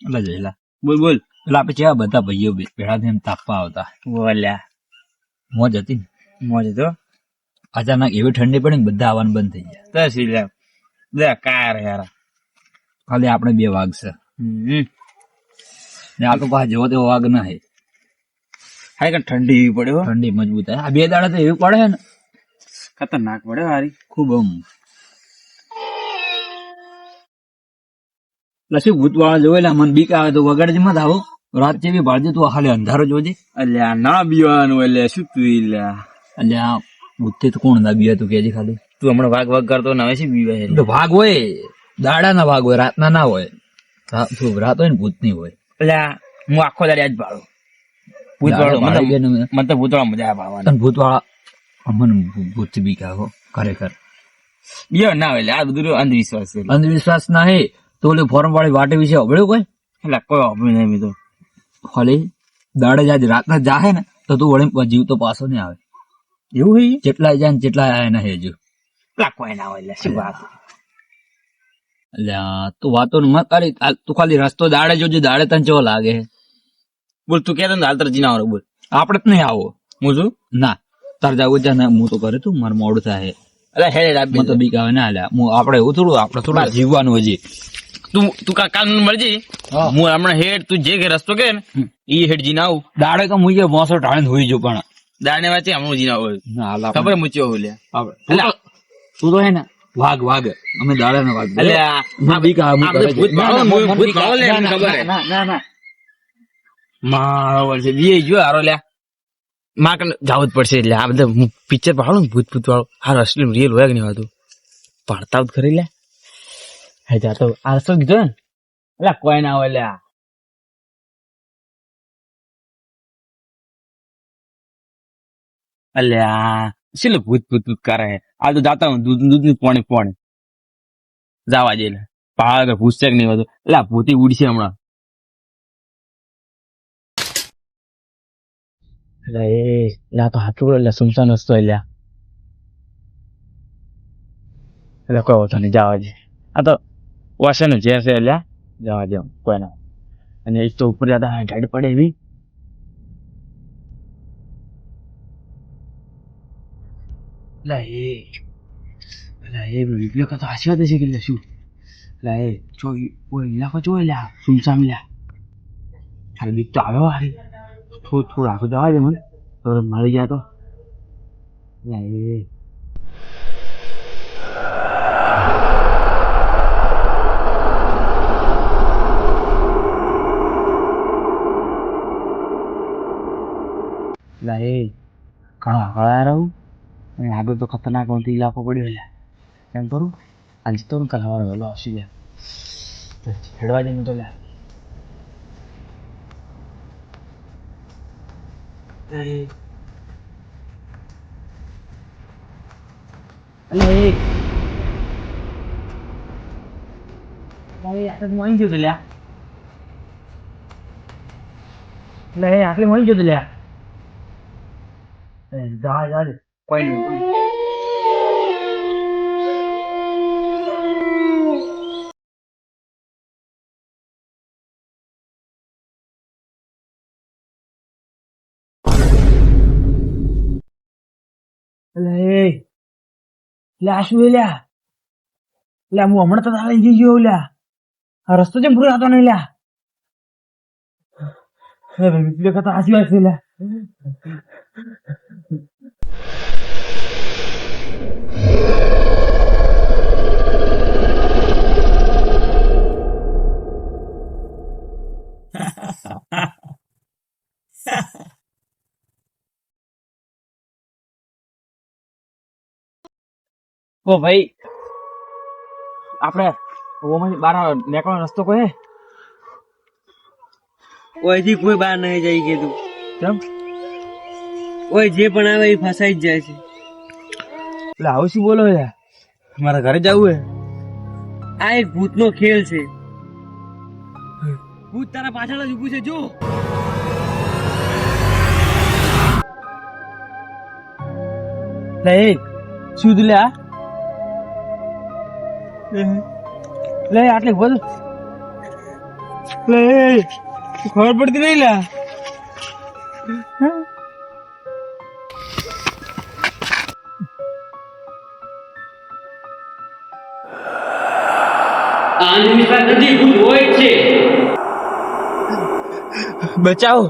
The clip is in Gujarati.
એટલે જઈલા બોલ બોલ. એટલે આપણે કેવા બધા ભાઈઓ ભેળા થઈને તાપવા આવતા બોલ્યા મોજ હતી ને. મોજ તો અચાનક એવી ઠંડી પડી ને બધા આવવાનું બંધ થઈ ગયા. તસી લે કાર યાર. ખાલી આપણે બે વાઘ છે ને આ તો પાછા જેવો તેવો વાઘ ના હે. હાય કે ઠંડી એવી પડે હો. ઠંડી મજબૂત થાય. આ બે દાડા તો એવી પડે ને ખતરનાક પડે હારી. ખૂબ આમ લસી ભૂત વાળા જોયેલા મને બીક આવે તો વગાડજે મત આવો રાત જેવી ભાળજે તું ખાલી અંધારો જોજે. અલ્યા ના બીવાનું એટલે શું તું લ્યા. એટલે આ ભૂતથી તો કોણ ના બીવે તું કેજે ખાલી. તું હમણાં વાગ વાગ કરતો ને હવે શું બીવે છે? તો ભાગ હોય દાડા ના ભાગ હોય રાતના ના હોય. રાત હોય ને ભૂત નહીં હોય. અલ્યા હું આખો દાડી આજ ભાળું ભૂત વાળો. મને તો ભૂત વાળા મજા આવે ભાળવાની. ભૂત વાળા મને ભૂત બીક આવે ખરેખર. બીવે ના હોય આ બધું અંધવિશ્વાસ છે. અંધવિશ્વાસ ના હે તો ઓલી ફોરમ વાળી વાટે વિશે અભળ્યું કોઈ? એટલે કોઈ અભળ્યું નહીં. તો ખાલી દાડે જાય રાતના જાહે ને તો તું વળી જીવ તો પાછો નહીં આવે. એવું હોય જેટલા જાય ને જેટલા આયા ના હે હજુ. પેલા કોઈ ના હોય એટલે શું વાત. એટલે તું વાતો મત કરી. તું ખાલી રસ્તો દાડે જોજે. દાડે તને કેવો લાગે? બોલ તું કેતો ને હાલ તરજી ના બોલ. આપડે જ નહીં આવો. હું છું ના તાર જવું છે ને હું તો કરે તું મારે મોડું થાય. એટલે હે મને તો બીક આવે ના હાલ્યા. આપડે એવું થોડું આપણે થોડું જીવવાનું હજી. તું કાલ મળજી. હું હમણાં હેડ તું જે રસ્તો કે ને એ હેડ જી ના આવું. દાડે તો હું મોસો ટાળીને હોઈ જો પણ દાડે વાંચે હમણાં જી ના આવું. ખબર મૂચ્યો હું લ્યા. તું તો હે ને વાઘ અમે દાડે ના વાઘ. મારો વર્ષે બી જો હારો લ્યા માં કને જવું જ પડશે. એટલે આ બધા પિક્ચર પાડો ને ભૂત ભૂત વાળું હાર અસલી રિયલ હોય કે નહીં હોતું પાડતા જ ખરી લે. હે જા તો આ રસ્તો કીધો ને એટલે કોઈ ના હોય લ્યા. અલ્યા શું ભૂત ભૂત ભૂત કરે. આ તો જાતા હું દૂધ નું પાણી જવા દે. પહાડ પૂછશે કે નહીં હોતું એટલે ભૂતી ઉડશે હમણાં. એટલે તો હાથું એટલે સુમસાન રસ્તો એટલે કોઈ હોતો નહીં જવા દે. આ તો વાસે નું ઝેર છે એટલે જવા દે કોઈ ના. અને એક તો ઉપર જતા ઢાડ પડે એવી. વિડીયો તો આશીર્વાદ છે કે શું એ જો ઇલાકો જો લ્યા સુમસામ લ્યા. ખાલી બીક તો આવ્યો હારી. થોડું રાખો જવા દે મને તો મળી જાય તો. ઘણો આગળ રહું અને આગળ તો ખતરનાક ઇલાકો પડ્યો લ્યા. એમ કરું આજે તો કલાવાર વહેલો આવશે લ્યા. હેડવા જઈને તો લ્યા. મોઈ ગયું લ્યા. આટલે મોઈ ગયું લ્યા. જા કોઈ નહીં. શું લ્યા લ્યા હું હમણાં તો તારે જઈ ગયો લ્યા. આ રસ્તો જેમ પૂરો હતો નહીં લ્યા. આશી વાત છે લ્યા. ઓ ભાઈ આપડે બહાર નીકળવાનો રસ્તો કોઈ? ઓયથી કોઈ બહાર નહીં જઈ કીધું. કેમ? ઓય જે પણ આવે એ ફસાઈ જ જાય છે. એટલે આવું શું બોલો યાર? મારા ઘરે જવું હે. આ એક ભૂતનો ખેલ છે. ભૂત તારા પાછળ જ ઉભું છે જો. શું લે આ લે આટલે બધું ખબર પડતી નહીં લા. બચાવો